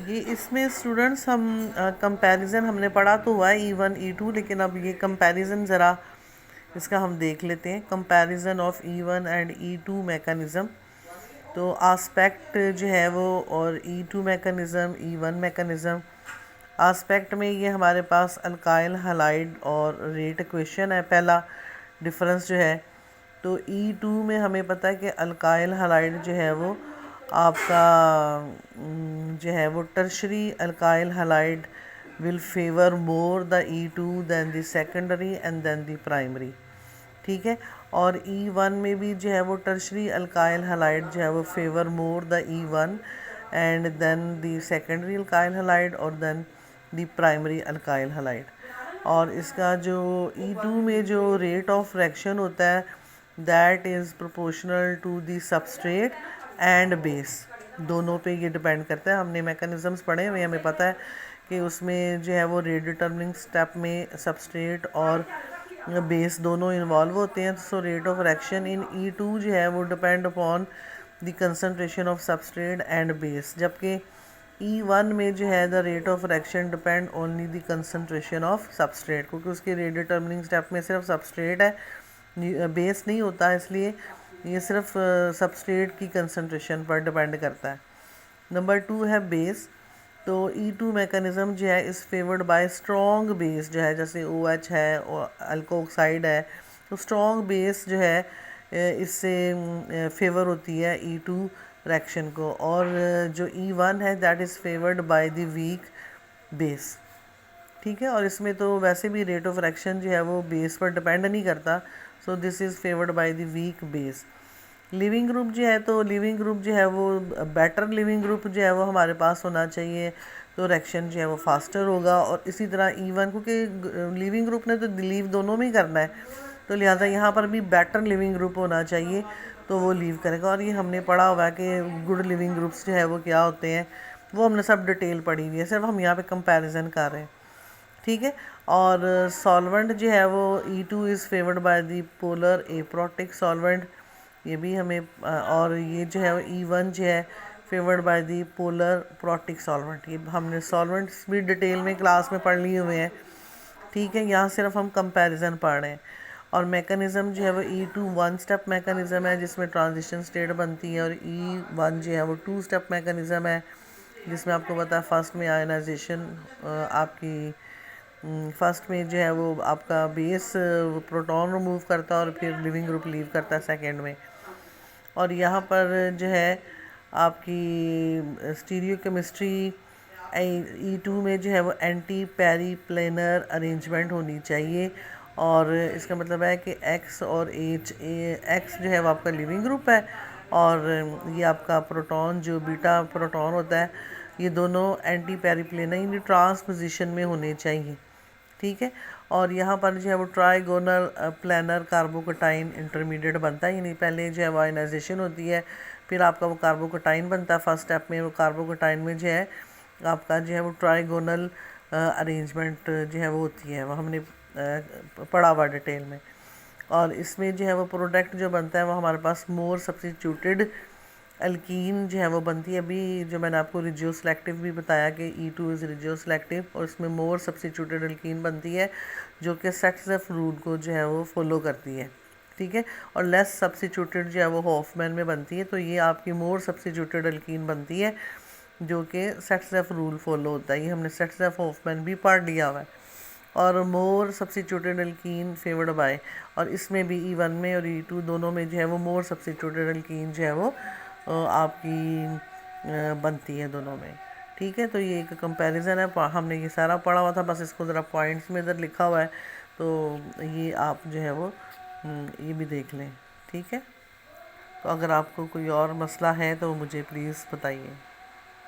ये इसमें स्टूडेंट्स हम कंपैरिजन हमने पढ़ा तो हुआ है E1 E2, लेकिन अब ये कंपैरिजन ज़रा इसका हम देख लेते हैं। Comparison of E1 and E2 mechanism. तो आस्पेक्ट जो है वो और E2 mechanism E1 mechanism. Aspect में ये हमारे पास अल्काइल हलाइड और रेट इक्वेशन है पहला डिफरेंस जो है। तो E2 में हमें पता है कि अल्काइल हलाइड जो है वो आपका जो है वो tertiary alkyl halide will favour more the E2 than the secondary and than the primary. ठीक है। और E1 में भी जो है वो टर्शरी अल्काइल हलाइड जो है वो favour more the E1 and then the secondary alkyl halide और then the primary alkyl halide. और इसका जो E2 में जो रेट ऑफ रिएक्शन होता है that is proportional to the substrate and base, दोनों पे ये डिपेंड करता है। हमने मैकेनिज़म्स पढ़े हुए, हमें पता है कि उसमें जो है वो रेट डिटर्मिनिंग स्टेप में सबस्ट्रेट और बेस दोनों इन्वॉल्व होते हैं। So rate of reaction in E2 जो है वो depend upon the concentration of substrate and base, जबकि E1 में जो है the rate of reaction depend only the concentration of substrate, क्योंकि उसके रेट डिटर्मिनिंग स्टेप में सिर्फ सबस्ट्रेट है, बेस नहीं होता, इसलिए ये सिर्फ सबस्ट्रेट की कंसनट्रेशन पर डिपेंड करता है। नंबर 2 है बेस। तो E2 मैकेनिज़्म जो है is favoured bye strong base जो है, जैसे OH है और अल्कोक्साइड है। तो स्ट्रॉन्ग बेस जो है इससे फेवर होती है E2 रिएक्शन को। और जो E1 है that is favoured by the weak base. ठीक है। और इसमें तो वैसे भी रेट ऑफ रिएक्शन जो है वो बेस पर डिपेंड नहीं करता। So this is favoured by the weak base. Leaving group जो है, तो लिविंग ग्रुप जो है वो बेटर लिविंग ग्रुप जो है वो हमारे पास होना चाहिए, तो रिएक्शन जो है वो फास्टर होगा। और इसी तरह E1, क्योंकि लिविंग ग्रुप ने तो लीव दोनों में ही करना है, तो लिहाजा यहाँ पर भी बेटर लिविंग ग्रुप होना चाहिए, तो वो लीव करेगा। और ये हमने पढ़ा हुआ है कि गुड लिविंग ग्रुप्स जो है वो क्या होते हैं, वो हमने सब डिटेल पढ़ी हुई है, सिर्फ हम यहाँ पे कंपैरिजन कर रहे हैं। ठीक है। और सॉल्वेंट जो है वो E2 is favoured by the polar aprotic solvent, ये भी हमें और ये जो है E1 जो है favoured by the polar protic solvent. ये हमने सॉल्वेंट्स भी डिटेल में क्लास में पढ़ लिए हुए हैं। ठीक है। यहाँ सिर्फ हम कंपैरिजन पढ़ रहे हैं। और मैकेनिज़्म जो है वो E2 वन स्टेप मैकेनिज़्म है जिसमें ट्रांजिशन स्टेट बनती है, और E1 जो है वो 2 स्टेप मैकेनिज़्म है जिसमें आपको पता है फर्स्ट में आयनाइजेशन आपकी फर्स्ट में जो है वो आपका बेस प्रोटॉन रिमूव करता है और फिर लिविंग ग्रुप लीव करता है सेकेंड में। और यहाँ पर जो है आपकी स्टीरियो केमिस्ट्री E2 में जो है वो एंटी पेरी प्लेनर अरेंजमेंट होनी चाहिए। और इसका मतलब है कि X और X जो है वो आपका लिविंग ग्रुप है, और ये आपका प्रोटॉन जो बीटा प्रोटॉन होता है, ये दोनों एंटी पेरी प्लेनर यानी ट्रांस पोजिशन में होने चाहिए। ठीक है। और यहाँ पर जो है वो ट्राइगोनल प्लानर कार्बोकटाइन इंटरमीडिएट बनता है, यानी पहले जो है वो आयनाइजेशन होती है, फिर आपका वो कार्बोकटाइन बनता है फर्स्ट स्टेप में। वो कार्बोकटाइन में जो है आपका जो है वो ट्राइगोनल अरेंजमेंट जो है वो होती है, वो हमने पढ़ा हुआ डिटेल में। और इसमें जो है वो प्रोडक्ट जो बनता है वो हमारे पास मोर सब्स्टिट्यूटेड अल्कीन जो है वो बनती है। अभी जो मैंने आपको रिजियो सेलेक्टिव भी बताया कि E2 इज़ रिजियो सेलेक्टिव, और इसमें मोर सब्स्टिट्यूटेड अल्कीन बनती है जो कि सेट्सफ रूल को जो है वो फॉलो करती है। ठीक है। और लेस सब्स्टिट्यूटेड जो है वो हॉफमैन में बनती है, तो ये आपकी मोर सब्स्टिट्यूटेड अल्कीन बनती है जो कि सेट्सफ रूल फॉलो होता है। ये हमने सेट्सफ हॉफमैन भी पढ़ लिया हुआ है। और more substituted alkene favoured by, और इसमें भी E1 में और E2 दोनों में जो है वो मोर सब्स्टिट्यूटेड अल्कीन जो है वो आपकी बनती है दोनों में। ठीक है। तो ये एक कंपैरिजन है, हमने ये सारा पढ़ा हुआ था, बस इसको ज़रा पॉइंट्स में इधर लिखा हुआ है, तो ये आप जो है वो ये भी देख लें। ठीक है। तो अगर आपको कोई और मसला है तो मुझे प्लीज़ बताइए।